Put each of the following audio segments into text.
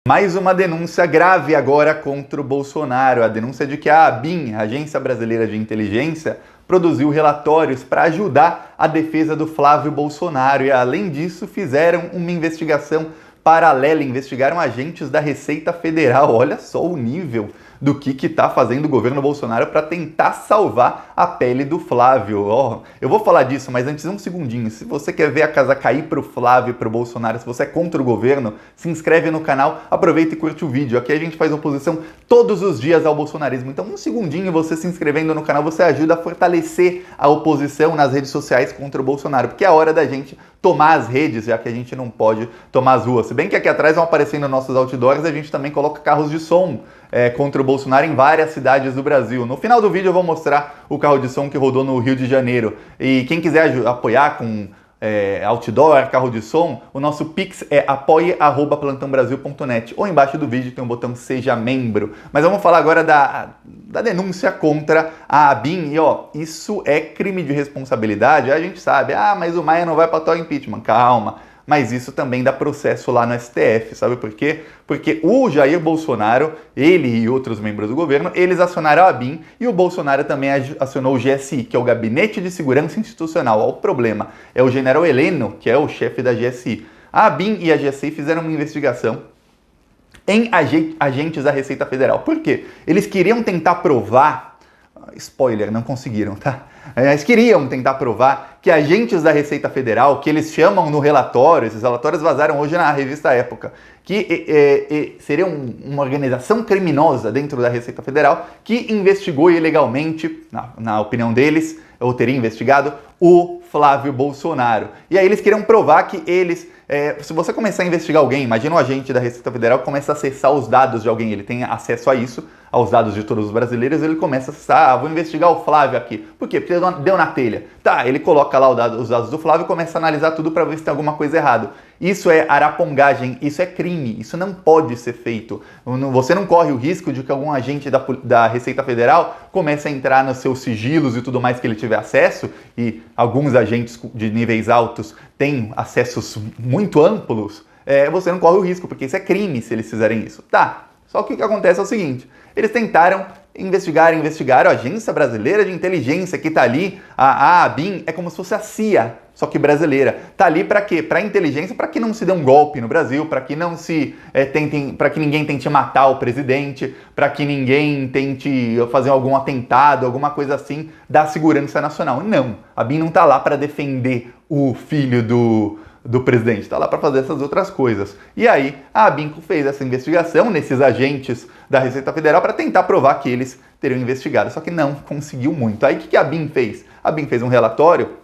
Mais uma denúncia grave agora contra o Bolsonaro. A denúncia de que a ABIN, a Agência Brasileira de Inteligência, produziu relatórios para ajudar a defesa do Flávio Bolsonaro e, além disso, fizeram uma investigação paralela, investigaram agentes da Receita Federal. Olha só o nível do que está fazendo o governo Bolsonaro para tentar salvar a pele do Flávio. Eu vou falar disso, mas antes um segundinho. Se você quer ver a casa cair para o Flávio e para o Bolsonaro, se você é contra o governo, se inscreve no canal, aproveita e curte o vídeo. Aqui a gente faz oposição todos os dias ao bolsonarismo. Então um segundinho você se inscrevendo no canal, você ajuda a fortalecer a oposição nas redes sociais contra o Bolsonaro, porque é a hora da gente tomar as redes, já que a gente não pode tomar as ruas. Se bem que aqui atrás vão aparecendo nossos outdoors, a gente também coloca carros de som contra o Bolsonaro em várias cidades do Brasil. No final do vídeo eu vou mostrar o carro de som que rodou no Rio de Janeiro. E quem quiser apoiar com outdoor, carro de som, o nosso Pix é apoie@plantãobrasil.net, ou embaixo do vídeo tem um botão Seja Membro. Mas vamos falar agora da denúncia contra a ABIN. E isso é crime de responsabilidade. A gente sabe, mas o Maia não vai para tal impeachment. Calma. Mas isso também dá processo lá no STF, sabe por quê? Porque o Jair Bolsonaro, ele e outros membros do governo, eles acionaram a ABIN e o Bolsonaro também acionou o GSI, que é o Gabinete de Segurança Institucional. Olha o problema, é o general Heleno, que é o chefe da GSI. A ABIN e a GSI fizeram uma investigação em agentes da Receita Federal. Por quê? Eles queriam tentar provar, spoiler, não conseguiram, tá? Eles queriam tentar provar que agentes da Receita Federal, que eles chamam no relatório, esses relatórios vazaram hoje na revista Época, que seria uma organização criminosa dentro da Receita Federal que investigou ilegalmente, na opinião deles, ou teria investigado, o Flávio Bolsonaro. E aí eles queriam provar que eles... se você começar a investigar alguém, imagina um agente da Receita Federal que começa a acessar os dados de alguém, ele tem acesso a isso, aos dados de todos os brasileiros, ele começa a acessar, vou investigar o Flávio aqui. Por quê? Porque deu na telha. Tá, ele coloca lá os dados do Flávio e começa a analisar tudo para ver se tem alguma coisa errada. Isso é arapongagem, isso é crime, isso não pode ser feito. Você não corre o risco de que algum agente da Receita Federal comece a entrar nos seus sigilos e tudo mais que ele tiver acesso, e alguns agentes de níveis altos têm acessos muito amplos, você não corre o risco, porque isso é crime se eles fizerem isso. Tá, só que o que acontece é o seguinte, eles tentaram investigaram a Agência Brasileira de Inteligência, que está ali, a ABIN é como se fosse a CIA, só que brasileira. Está ali para quê? Para inteligência, para que não se dê um golpe no Brasil, para que não se para que ninguém tente matar o presidente, para que ninguém tente fazer algum atentado, alguma coisa assim da segurança nacional. Não, a ABIN não está lá para defender o filho do presidente, está lá para fazer essas outras coisas. E aí a ABIN fez essa investigação nesses agentes da Receita Federal para tentar provar que eles teriam investigado, só que não conseguiu muito. Aí o que a ABIN fez? A ABIN fez um relatório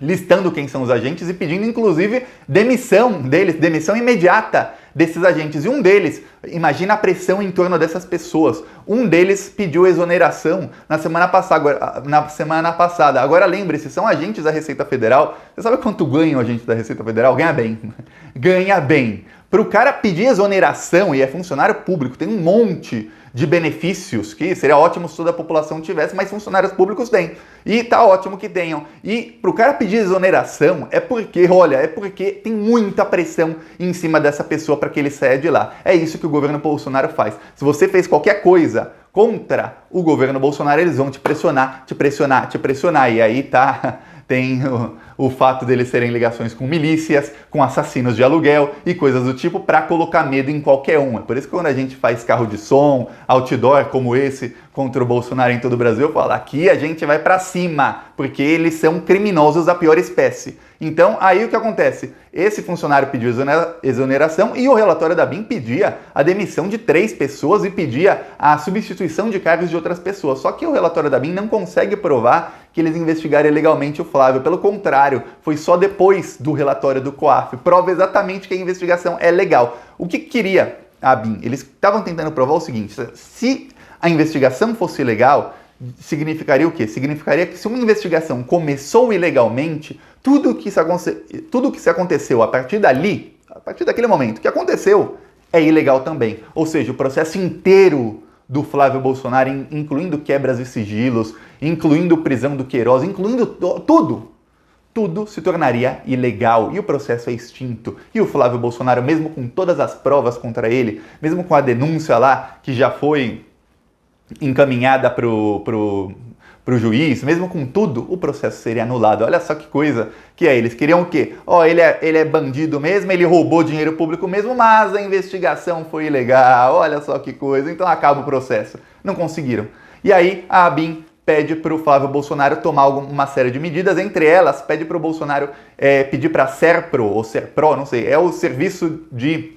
listando quem são os agentes e pedindo inclusive demissão deles, demissão imediata desses agentes. E um deles, imagina a pressão em torno dessas pessoas, um deles pediu exoneração na semana passada. Agora lembre-se, são agentes da Receita Federal. Você sabe quanto ganha o agente da Receita Federal? Ganha bem. Ganha bem. Para o cara pedir exoneração, e é funcionário público, tem um monte de benefícios que seria ótimo se toda a população tivesse, mas funcionários públicos têm. E tá ótimo que tenham. E para o cara pedir exoneração é porque tem muita pressão em cima dessa pessoa para que ele saia de lá. É isso que o governo Bolsonaro faz. Se você fez qualquer coisa contra o governo Bolsonaro, eles vão te pressionar. E aí tem o fato deles terem ligações com milícias, com assassinos de aluguel e coisas do tipo para colocar medo em qualquer um. É por isso que quando a gente faz carro de som, outdoor como esse contra o Bolsonaro em todo o Brasil, eu falo, aqui a gente vai para cima, porque eles são criminosos da pior espécie. Então, aí o que acontece? Esse funcionário pediu exoneração e o relatório da ABIN pedia a demissão de 3 pessoas e pedia a substituição de cargos de outras pessoas. Só que o relatório da ABIN não consegue provar que eles investigaram ilegalmente o Flávio. Pelo contrário, foi só depois do relatório do COAF. Prova exatamente que a investigação é legal. O que queria a ABIN? Eles estavam tentando provar o seguinte, se a investigação fosse legal, significaria o quê? Significaria que se uma investigação começou ilegalmente, tudo que se aconteceu a partir daquele momento que aconteceu, é ilegal também. Ou seja, o processo inteiro do Flávio Bolsonaro, incluindo quebras de sigilos, incluindo prisão do Queiroz, incluindo tudo, tudo se tornaria ilegal e o processo é extinto. E o Flávio Bolsonaro, mesmo com todas as provas contra ele, mesmo com a denúncia lá que já foi encaminhada pro juiz, mesmo com tudo, o processo seria anulado. Olha só que coisa que é. Eles queriam o quê? Ele é bandido mesmo, ele roubou dinheiro público mesmo, mas a investigação foi ilegal. Olha só que coisa. Então acaba o processo. Não conseguiram. E aí a ABIN pede para o Flávio Bolsonaro tomar uma série de medidas, entre elas pede para o Bolsonaro pedir para a Serpro, ou Serpro, não sei, é o serviço de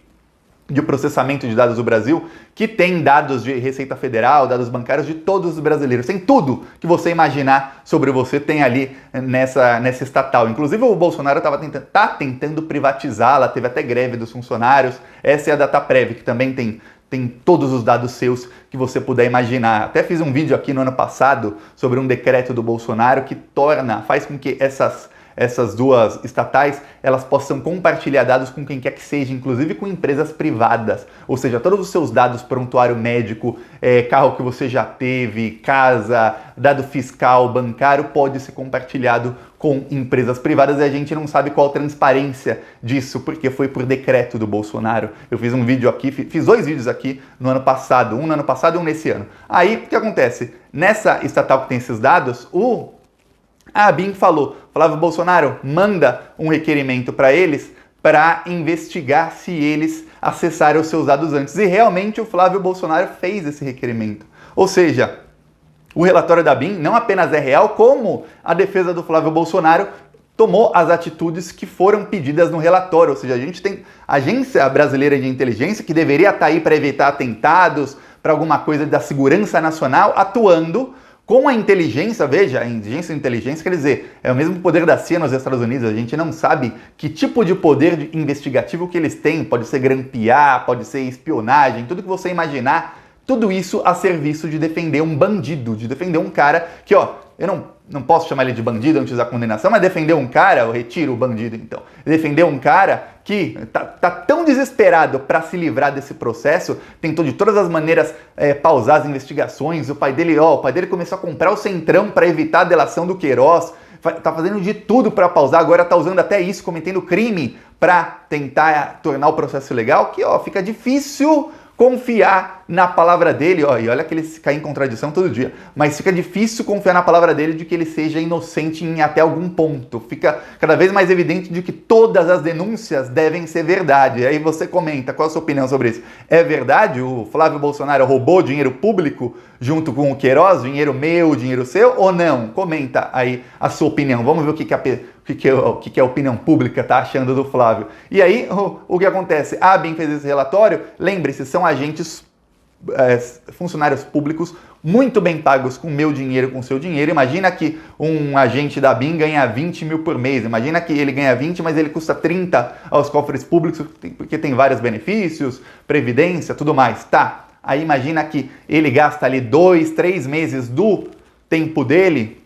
processamento de dados do Brasil, que tem dados de Receita Federal, dados bancários de todos os brasileiros. Tem tudo que você imaginar sobre você, tem ali nessa estatal. Inclusive o Bolsonaro tá tentando privatizá-la, teve até greve dos funcionários. Essa é a Dataprev, que também tem todos os dados seus que você puder imaginar. Até fiz um vídeo aqui no ano passado sobre um decreto do Bolsonaro que faz com que essas duas estatais, elas possam compartilhar dados com quem quer que seja, inclusive com empresas privadas. Ou seja, todos os seus dados, prontuário médico, carro que você já teve, casa, dado fiscal, bancário, pode ser compartilhado com empresas privadas e a gente não sabe qual a transparência disso, porque foi por decreto do Bolsonaro. Eu fiz um vídeo aqui, fiz 2 vídeos aqui no ano passado, um no ano passado e um nesse ano. Aí, o que acontece? Nessa estatal que tem esses dados, a ABIN falou, Flávio Bolsonaro, manda um requerimento para eles para investigar se eles acessaram os seus dados antes. E realmente o Flávio Bolsonaro fez esse requerimento. Ou seja, o relatório da ABIN não apenas é real, como a defesa do Flávio Bolsonaro tomou as atitudes que foram pedidas no relatório. Ou seja, a gente tem a Agência Brasileira de Inteligência, que deveria estar aí para evitar atentados, para alguma coisa da segurança nacional, atuando com a inteligência. Veja, a agência de inteligência, quer dizer, é o mesmo poder da CIA nos Estados Unidos. A gente não sabe que tipo de poder investigativo que eles têm. Pode ser grampear, pode ser espionagem, tudo que você imaginar. Tudo isso a serviço de defender um bandido, de defender um cara que, eu não posso chamar ele de bandido antes da condenação, mas defender um cara, eu retiro o bandido então, defender um cara que tá tão desesperado para se livrar desse processo, tentou de todas as maneiras pausar as investigações. O pai dele começou a comprar o Centrão para evitar a delação do Queiroz, tá fazendo de tudo para pausar, agora tá usando até isso, cometendo crime para tentar tornar o processo legal, que fica difícil confiar na palavra dele, e olha que ele cai em contradição todo dia, mas fica difícil confiar na palavra dele de que ele seja inocente em até algum ponto. Fica cada vez mais evidente de que todas as denúncias devem ser verdade. E aí você comenta, qual a sua opinião sobre isso? É verdade? O Flávio Bolsonaro roubou dinheiro público junto com o Queiroz, dinheiro meu, dinheiro seu, ou não? Comenta aí a sua opinião. Vamos ver o que a opinião pública está achando do Flávio. E aí, o que acontece? A ABIN fez esse relatório, lembre-se, são agentes, funcionários públicos muito bem pagos com meu dinheiro, com seu dinheiro. Imagina que um agente da ABIN ganha 20 mil por mês. Imagina que ele ganha 20, mas ele custa 30 aos cofres públicos, porque tem vários benefícios, previdência, tudo mais. Tá, aí imagina que ele gasta ali 2, 3 meses do tempo dele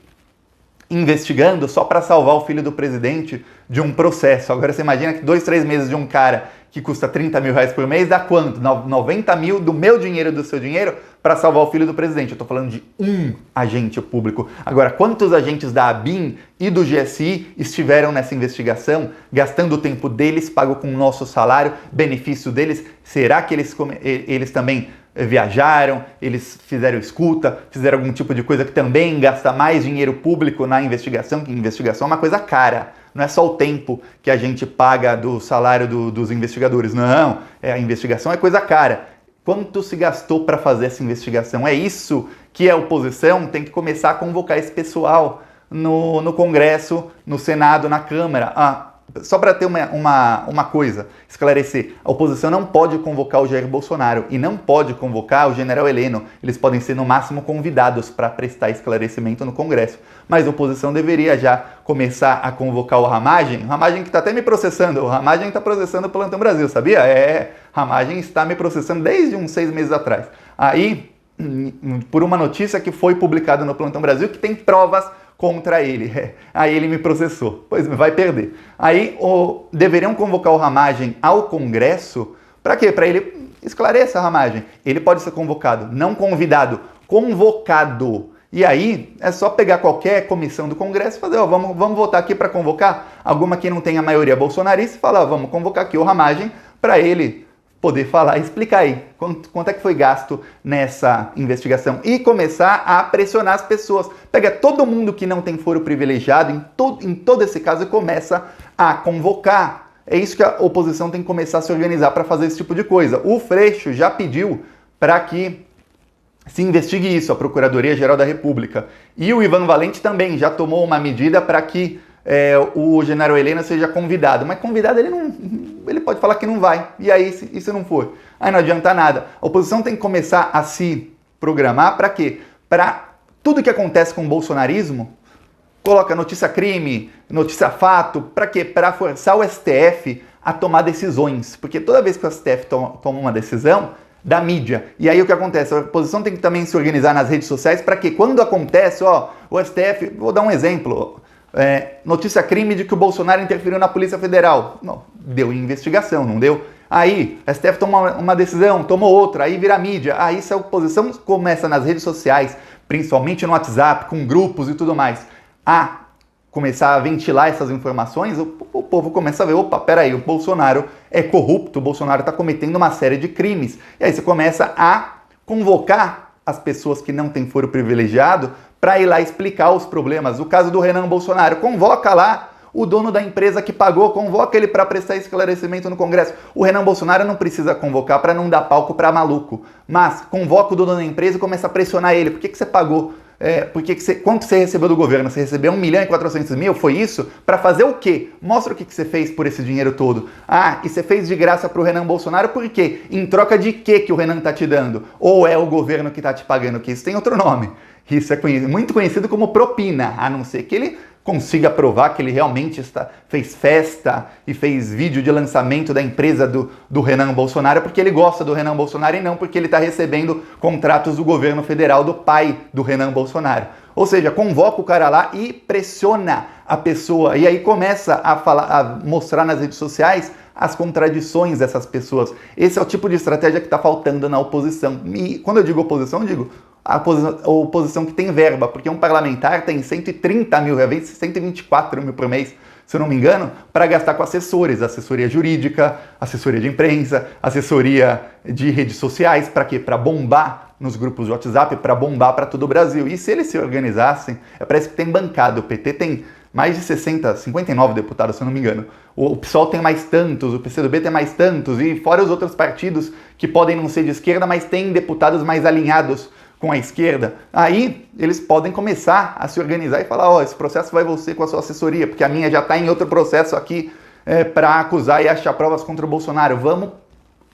investigando só para salvar o filho do presidente de um processo. Agora você imagina que 2, 3 meses de um cara que custa 30 mil reais por mês dá quanto? 90 mil do meu dinheiro, do seu dinheiro, para salvar o filho do presidente. Eu estou falando de um agente público. Agora, quantos agentes da ABIN e do GSI estiveram nessa investigação, gastando o tempo deles, pago com o nosso salário, benefício deles? Será que eles também viajaram, eles fizeram escuta, fizeram algum tipo de coisa que também gasta mais dinheiro público na investigação, que investigação é uma coisa cara, não é só o tempo que a gente paga do salário dos investigadores, não, a investigação é coisa cara. Quanto se gastou para fazer essa investigação? É isso que a oposição tem que começar a convocar esse pessoal no Congresso, no Senado, na Câmara. Só para ter uma coisa, esclarecer, a oposição não pode convocar o Jair Bolsonaro e não pode convocar o general Heleno. Eles podem ser no máximo convidados para prestar esclarecimento no Congresso. Mas a oposição deveria já começar a convocar o Ramagem. O Ramagem que está até me processando, o Ramagem está processando o Plantão Brasil, sabia? Ramagem está me processando desde uns 6 meses atrás. Aí, por uma notícia que foi publicada no Plantão Brasil, que tem provas contra ele. Aí ele me processou. Pois vai perder. Aí deveriam convocar o Ramagem ao Congresso. Para quê? Para ele esclarecer a Ramagem. Ele pode ser convocado, não convidado, convocado. E aí é só pegar qualquer comissão do Congresso e fazer, ó, vamos votar aqui para convocar alguma que não tenha maioria bolsonarista e falar, ó, vamos convocar aqui o Ramagem para ele poder falar e explicar aí quanto é que foi gasto nessa investigação e começar a pressionar as pessoas. Pega todo mundo que não tem foro privilegiado em todo esse caso e começa a convocar. É isso que a oposição tem que começar a se organizar para fazer esse tipo de coisa. O Freixo já pediu para que se investigue isso, a Procuradoria-Geral da República. E o Ivan Valente também já tomou uma medida para que o general Helena seja convidado. Mas convidado ele pode falar que não vai. E aí, se não for? Aí não adianta nada. A oposição tem que começar a se programar para quê? Para tudo que acontece com o bolsonarismo, coloca notícia crime, notícia fato, para quê? Para forçar o STF a tomar decisões. Porque toda vez que o STF toma uma decisão, da mídia. E aí o que acontece? A oposição tem que também se organizar nas redes sociais para que quando acontece, ó, o STF, vou dar um exemplo, notícia crime de que o Bolsonaro interferiu na Polícia Federal. Não, deu investigação, não deu? Aí, a STF toma uma decisão, tomou outra, aí vira mídia. Aí se a oposição começa nas redes sociais, principalmente no WhatsApp, com grupos e tudo mais, a começar a ventilar essas informações, o povo começa a ver, opa, peraí, o Bolsonaro é corrupto, o Bolsonaro está cometendo uma série de crimes. E aí você começa a convocar as pessoas que não têm foro privilegiado para ir lá explicar os problemas. O caso do Renan Bolsonaro, convoca lá o dono da empresa que pagou, convoca ele para prestar esclarecimento no Congresso. O Renan Bolsonaro não precisa convocar para não dar palco para maluco, mas convoca o dono da empresa e começa a pressionar ele. Por que você pagou? Quanto você recebeu do governo? Você recebeu 1.400.000? Foi isso? Para fazer o quê? Mostra o que você fez por esse dinheiro todo. Ah, e você fez de graça para o Renan Bolsonaro por quê? Em troca de quê que o Renan tá te dando? Ou é o governo que tá te pagando? Que isso tem outro nome. Isso é muito conhecido como propina, a não ser que ele consiga provar que ele realmente fez festa e fez vídeo de lançamento da empresa do Renan Bolsonaro porque ele gosta do Renan Bolsonaro e não porque ele está recebendo contratos do governo federal do pai do Renan Bolsonaro. Ou seja, convoca o cara lá e pressiona a pessoa e aí começa a mostrar nas redes sociais as contradições dessas pessoas. Esse é o tipo de estratégia que está faltando na oposição. E quando eu digo oposição, eu digo a oposição que tem verba, porque um parlamentar tem 130 mil, 124 mil por mês, se eu não me engano, para gastar com assessores, assessoria jurídica, assessoria de imprensa, assessoria de redes sociais, para quê? Para bombar nos grupos de WhatsApp, para bombar para todo o Brasil. E se eles se organizassem, parece que tem bancada, o PT tem mais de 59 deputados, se eu não me engano. O PSOL tem mais tantos, o PCdoB tem mais tantos, e fora os outros partidos que podem não ser de esquerda, mas têm deputados mais alinhados com a esquerda, aí eles podem começar a se organizar e falar, ó, esse processo vai você com a sua assessoria, porque a minha já está em outro processo aqui para acusar e achar provas contra o Bolsonaro.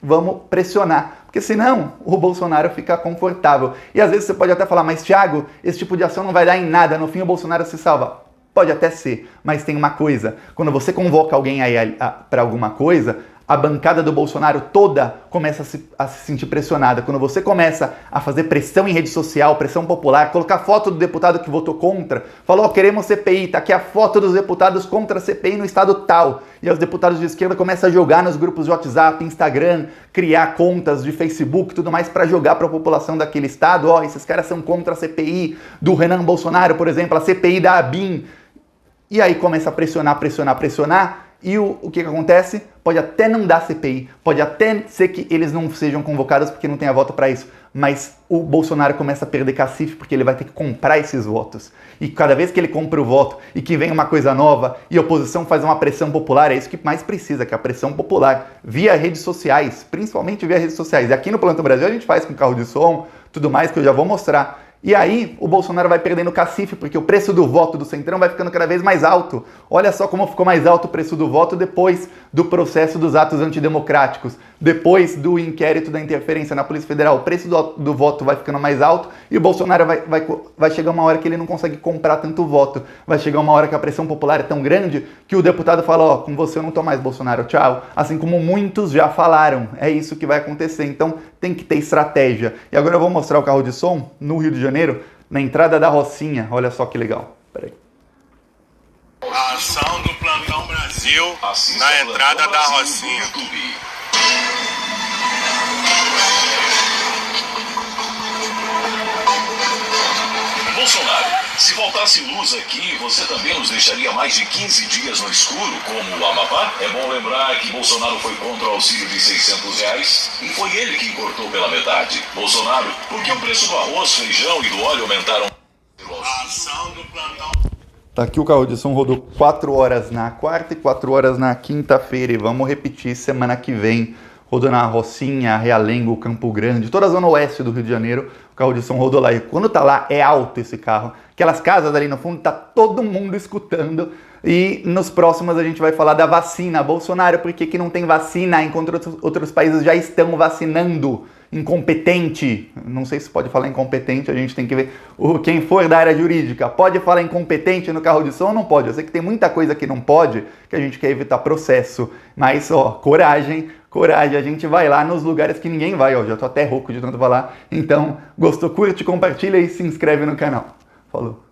Vamos pressionar, porque senão o Bolsonaro fica confortável. E às vezes você pode até falar, mas Thiago, esse tipo de ação não vai dar em nada, no fim o Bolsonaro se salva. Pode até ser, mas tem uma coisa, quando você convoca alguém aí para alguma coisa, a bancada do Bolsonaro toda começa a se sentir pressionada. Quando você começa a fazer pressão em rede social, pressão popular, colocar foto do deputado que votou contra, falou, queremos CPI, tá aqui a foto dos deputados contra a CPI no estado tal. E os deputados de esquerda começam a jogar nos grupos de WhatsApp, Instagram, criar contas de Facebook e tudo mais para jogar para a população daquele estado. Ó, esses caras são contra a CPI do Renan Bolsonaro, por exemplo, a CPI da ABIN. E aí começa a pressionar. E o que acontece? Pode até não dar CPI, pode até ser que eles não sejam convocados porque não tem a voto para isso, mas o Bolsonaro começa a perder cacife porque ele vai ter que comprar esses votos. E cada vez que ele compra o voto e que vem uma coisa nova e a oposição faz uma pressão popular, é isso que mais precisa, que é a pressão popular, via redes sociais, principalmente via redes sociais. E aqui no Plantão Brasil a gente faz com carro de som, tudo mais, que eu já vou mostrar. E aí o Bolsonaro vai perdendo cacife, porque o preço do voto do Centrão vai ficando cada vez mais alto. Olha só como ficou mais alto o preço do voto depois do processo dos atos antidemocráticos, depois do inquérito da interferência na Polícia Federal. O preço do voto vai ficando mais alto e o Bolsonaro vai chegar uma hora que ele não consegue comprar tanto voto. Vai chegar uma hora que a pressão popular é tão grande que o deputado fala, ó, com você eu não tô mais, Bolsonaro, tchau. Assim como muitos já falaram, é isso que vai acontecer. Então tem que ter estratégia. E agora eu vou mostrar o carro de som no Rio de Janeiro, na entrada da Rocinha. Olha só que legal. Peraí. A ação do Plantão Brasil na entrada da Rocinha. faltasse luz aqui, você também nos deixaria mais de 15 dias no escuro, como o Amapá? É bom lembrar que Bolsonaro foi contra o auxílio de R$600 e foi ele quem cortou pela metade. Bolsonaro, por que o preço do arroz, feijão e do óleo aumentaram? A ação do plantão. Tá aqui o carro de som, rodou 4 horas na quarta e 4 horas na quinta-feira. E vamos repetir semana que vem. Rodou na Rocinha, Realengo, Campo Grande, toda a zona oeste do Rio de Janeiro. O carro de som rodou lá. E quando tá lá, é alto esse carro. Aquelas casas ali no fundo, tá todo mundo escutando. E nos próximos a gente vai falar da vacina. Bolsonaro, por que não tem vacina enquanto outros países já estão vacinando? Incompetente. Não sei se pode falar incompetente, a gente tem que ver. Quem for da área jurídica, pode falar incompetente no carro de som ou não pode? Eu sei que tem muita coisa que não pode, que a gente quer evitar processo. Mas, ó, coragem, a gente vai lá nos lugares que ninguém vai, ó. Já tô até rouco de tanto falar. Então, gostou, curte, compartilha e se inscreve no canal. Falou.